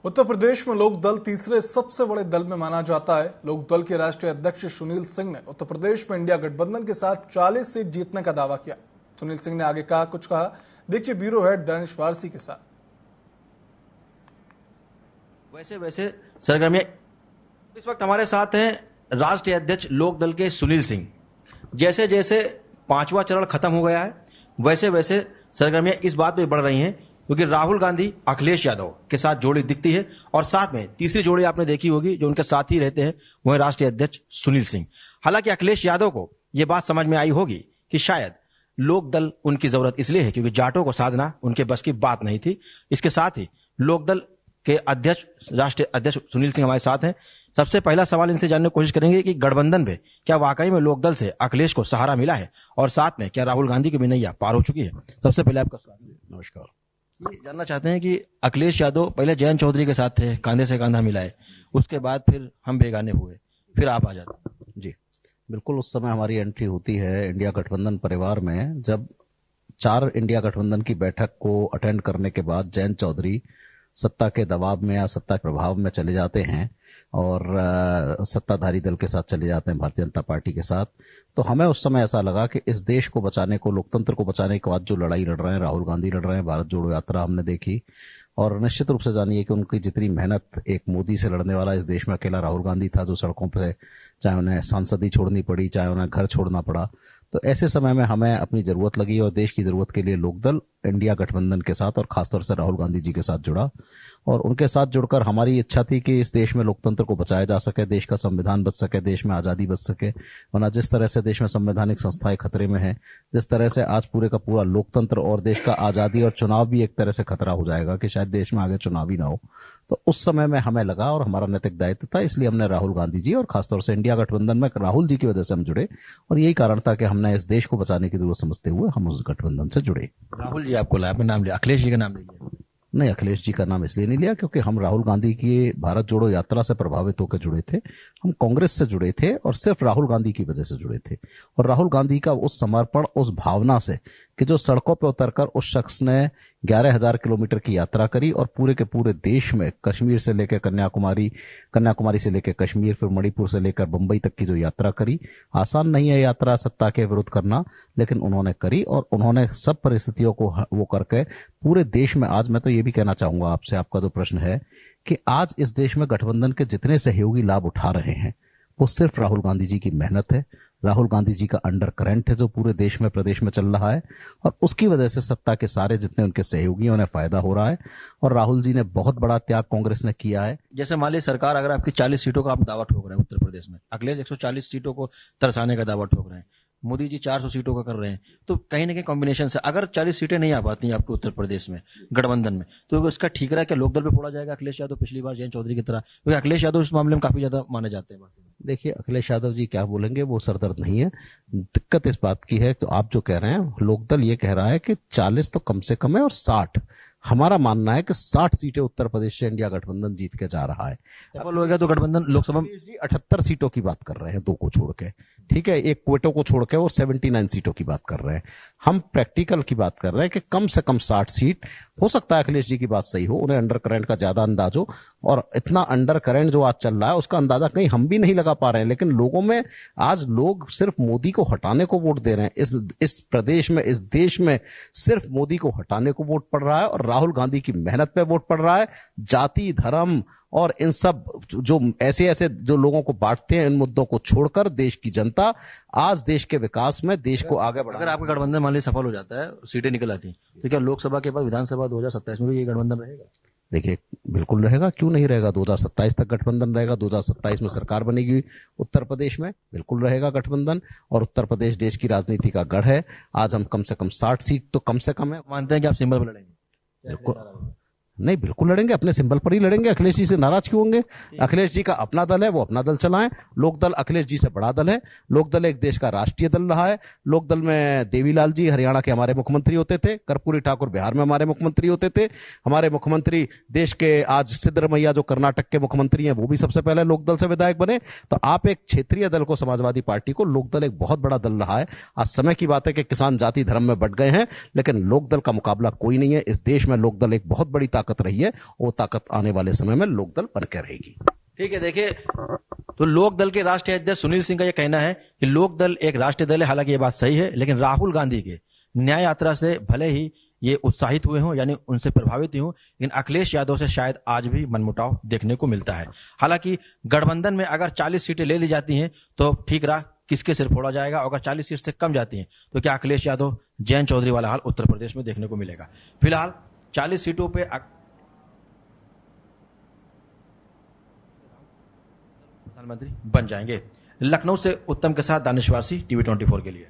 उत्तर प्रदेश में लोक दल तीसरे सबसे बड़े दल में माना जाता है। लोक दल के राष्ट्रीय अध्यक्ष सुनील सिंह ने उत्तर प्रदेश में इंडिया गठबंधन के साथ 40 सीट जीतने का दावा किया। सुनील सिंह ने आगे कहा। देखिए ब्यूरो हेड दानिश वारसी के साथ। वैसे सरगर्मियां इस वक्त हमारे साथ हैं राष्ट्रीय अध्यक्ष लोक दल के सुनील सिंह। जैसे जैसे पांचवा चरण खत्म हो गया है, वैसे सरगर्मियां इस बात पे बढ़ रही हैं क्योंकि राहुल गांधी अखिलेश यादव के साथ जोड़ी दिखती है और साथ में तीसरी जोड़ी आपने देखी होगी जो उनके साथ ही रहते हैं, वो है राष्ट्रीय अध्यक्ष सुनील सिंह। हालांकि अखिलेश यादव को यह बात समझ में आई होगी कि शायद लोक दल उनकी जरूरत इसलिए है क्योंकि जाटों को साधना उनके बस की बात नहीं थी। इसके साथ ही लोक दल के अध्यक्ष राष्ट्रीय अध्यक्ष सुनील सिंह हमारे साथ हैं। सबसे पहला सवाल इनसे जानने की कोशिश करेंगे कि गठबंधन में क्या वाकई में लोक दल से अखिलेश को सहारा मिला है और साथ में क्या राहुल गांधी की भी नैया पार हो चुकी है। सबसे पहले आपका स्वागत। नमस्कार। ये जानना चाहते हैं कि अखिलेश यादव पहले जयंत चौधरी के साथ थे, कांधे से कांधा मिलाए, उसके बाद फिर हम बेगाने हुए, फिर आप आ जाते। जी बिल्कुल, उस समय हमारी एंट्री होती है इंडिया गठबंधन परिवार में जब 4 इंडिया गठबंधन की बैठक को अटेंड करने के बाद जयंत चौधरी सत्ता के दबाव में या सत्ता के प्रभाव में चले जाते हैं और सत्ताधारी दल के साथ चले जाते हैं, भारतीय जनता पार्टी के साथ। तो हमें उस समय ऐसा लगा कि इस देश को बचाने को, लोकतंत्र को बचाने के बाद जो लड़ाई लड़ रहे हैं राहुल गांधी लड़ रहे हैं, भारत जोड़ो यात्रा हमने देखी और निश्चित रूप से जानिए कि उनकी जितनी मेहनत एक मोदी से लड़ने वाला इस देश में अकेला राहुल गांधी था जो सड़कों पर, चाहे उन्हें सांसदी छोड़नी पड़ी, चाहे उन्हें घर छोड़ना पड़ा। तो ऐसे समय में हमें अपनी जरूरत लगी और देश की जरूरत के लिए लोकदल इंडिया गठबंधन के साथ और खासतौर से राहुल गांधी जी के साथ जुड़ा और उनके साथ जुड़कर हमारी इच्छा थी कि इस देश में लोकतंत्र को बचाया जा सके, देश का संविधान बच सके, देश में आजादी बच सके। वरना जिस तरह से देश में संवैधानिक संस्थाएं खतरे में है, जिस तरह से आज पूरे का पूरा लोकतंत्र और देश का आजादी और चुनाव भी एक तरह से खतरा हो जाएगा कि शायद देश में आगे चुनाव ही ना हो। तो उस समय में हमें लगा और हमारा नैतिक दायित्व था, इसलिए हमने राहुल गांधी जी और खासतौर से इंडिया गठबंधन में राहुल जी की वजह से हम जुड़े और यही कारण था कि हमने इस देश को बचाने की जरूरत समझते हुए हम उस गठबंधन से जुड़े। राहुल जी आपको लाया, अपने नाम लिया, अखिलेश जी का नाम लिया? नहीं, अखिलेश जी का नाम इसलिए नहीं लिया क्योंकि हम राहुल गांधी की भारत जोड़ो यात्रा से प्रभावित होकर जुड़े थे, हम कांग्रेस से जुड़े थे और सिर्फ राहुल गांधी की वजह से जुड़े थे। और राहुल गांधी का उस समर्पण, उस भावना से कि जो सड़कों पर उतरकर उस शख्स ने 11,000 किलोमीटर की यात्रा करी और पूरे के पूरे देश में कश्मीर से लेकर कन्याकुमारी, कन्याकुमारी से लेकर कश्मीर, फिर मणिपुर से लेकर बंबई तक की जो यात्रा करी। आसान नहीं है यात्रा सत्ता के विरुद्ध करना, लेकिन उन्होंने करी और उन्होंने सब परिस्थितियों को वो करके पूरे देश में, आज मैं तो ये भी कहना चाहूंगा आपसे, आपका जो प्रश्न है कि आज इस देश में गठबंधन के जितने सहयोगी लाभ उठा रहे हैं वो सिर्फ राहुल गांधी जी की मेहनत है, राहुल गांधी जी का अंडर करंट है जो पूरे देश में, प्रदेश में चल रहा है और उसकी वजह से सत्ता के सारे जितने उनके सहयोगी उन्हें फायदा हो रहा है। और राहुल जी ने बहुत बड़ा त्याग कांग्रेस ने किया है। जैसे मान ली सरकार अगर आपकी 40 सीटों का आप दावा ठोक रहे हैं उत्तर प्रदेश में, अखिलेश 140 सीटों को तरसाने का दावा ठोक रहे हैं, मोदी जी 400 सीटों का कर रहे हैं, तो कहीं ना कहीं कॉम्बिनेशन से अगर 40 सीटें नहीं आ पाती हैं आपके उत्तर प्रदेश में गठबंधन में, तो इसका ठीक रहा क्या लोकदल पे फोड़ा जाएगा अखिलेश यादव पिछली बार जयंत चौधरी की तरह? क्योंकि अखिलेश यादव इस मामले में काफी ज्यादा माने जाते हैं। देखिए, अखिलेश यादव जी क्या बोलेंगे वो सरदर्द नहीं है। दिक्कत इस बात की है तो आप जो कह रहे हैं, लोकदल ये कह रहा है कि 40 तो कम से कम है और 60, हमारा मानना है कि 60 सीटें उत्तर प्रदेश से इंडिया गठबंधन जीत के जा रहा है। सफल हो गया तो गठबंधन लोकसभा में 78 सीटों की बात कर रहे हैं, 2 को छोड़ के, ठीक है, एक क्वेटो को छोड़ के, और 79 सीटों की बात कर रहे हैं। हम प्रैक्टिकल की बात कर रहे हैं कि कम से कम 60 सीट। हो सकता है अखिलेश जी की बात सही हो, उन्हें अंडर करंट का ज्यादा अंदाज हो और इतना अंडर करंट जो आज चल रहा है उसका अंदाजा कहीं हम भी नहीं लगा पा रहे हैं, लेकिन लोगों में आज लोग सिर्फ मोदी को हटाने को वोट दे रहे हैं। इस प्रदेश में, इस देश में सिर्फ मोदी को हटाने को वोट पड़ रहा है और राहुल गांधी की मेहनत पे वोट पड़ रहा है। जाति, धर्म और इन सब जो ऐसे जो लोगों को बांटते हैं, इन मुद्दों को छोड़कर देश की जनता आज देश के विकास में देश को आगे बढ़ा। अगर आपका गठबंधन मान लीजिए सफल हो जाता है, सीटें निकल आती हैं, तो क्या लोकसभा के बाद विधानसभा 2027 में भी ये गठबंधन रहेगा? देखिए, बिल्कुल रहेगा, क्यों नहीं रहेगा। 2027 तक गठबंधन रहेगा, 2027 में सरकार बनेगी उत्तर प्रदेश में, बिल्कुल रहेगा गठबंधन। और उत्तर प्रदेश देश की राजनीति का गढ़ है। आज हम कम से कम 60 सीट तो कम से कम है। मानते हैं कि आप सिंबल पर लड़ेंगे? बिल्कुल नहीं, बिल्कुल लड़ेंगे, अपने सिंबल पर ही लड़ेंगे। अखिलेश जी से नाराज क्यों होंगे? अखिलेश जी का अपना दल है, वो अपना दल चलाएं। लोकदल अखिलेश जी से बड़ा दल है। लोकदल एक देश का राष्ट्रीय दल रहा है। लोकदल में देवीलाल जी हरियाणा के हमारे मुख्यमंत्री होते थे, कर्पूरी ठाकुर बिहार में हमारे मुख्यमंत्री होते थे। हमारे मुख्यमंत्री देश के आज सिद्धरमैया जो कर्नाटक के मुख्यमंत्री हैं, वो भी सबसे पहले लोकदल से विधायक बने। तो आप एक क्षेत्रीय दल को, समाजवादी पार्टी को, लोकदल एक बहुत बड़ा दल रहा है। आज समय की बात है कि किसान जाति धर्म में बट गए हैं, लेकिन लोकदल का मुकाबला कोई नहीं है। इस देश में लोकदल एक बहुत बड़ी ताकत ताकत रही है, वो ताकत आने वाले समय में लोकदल बन के रहेगी। ठीक है, देखिए, तो लोक दल के राष्ट्रीय अध्यक्ष सुनील सिंह का यह कहना है कि लोक दल एक राष्ट्रीय दल है। हालांकि ये बात सही है, लेकिन राहुल गांधी के न्याय यात्रा से भले ही ये उत्साहित हुए हों, यानी उनसे प्रभावित हुए हों, लेकिन अखिलेश यादव से शायद आज भी मनमुटाव देखने को मिलता है। हालांकि गठबंधन में अगर 40 सीटें ले ली जाती हैं तो ठीक रहा, किसके सिर फोड़ा जाएगा। अगर 40 सीट से कम जाती हैं तो क्या अखिलेश यादव, जयंत चौधरी वाला हाल उत्तर प्रदेश में देखने को मिलेगा। फिलहाल 40 सीटों पर प्रधानमंत्री बन जाएंगे। लखनऊ से उत्तम के साथ दानिश वारसी, टीवी 24 के लिए।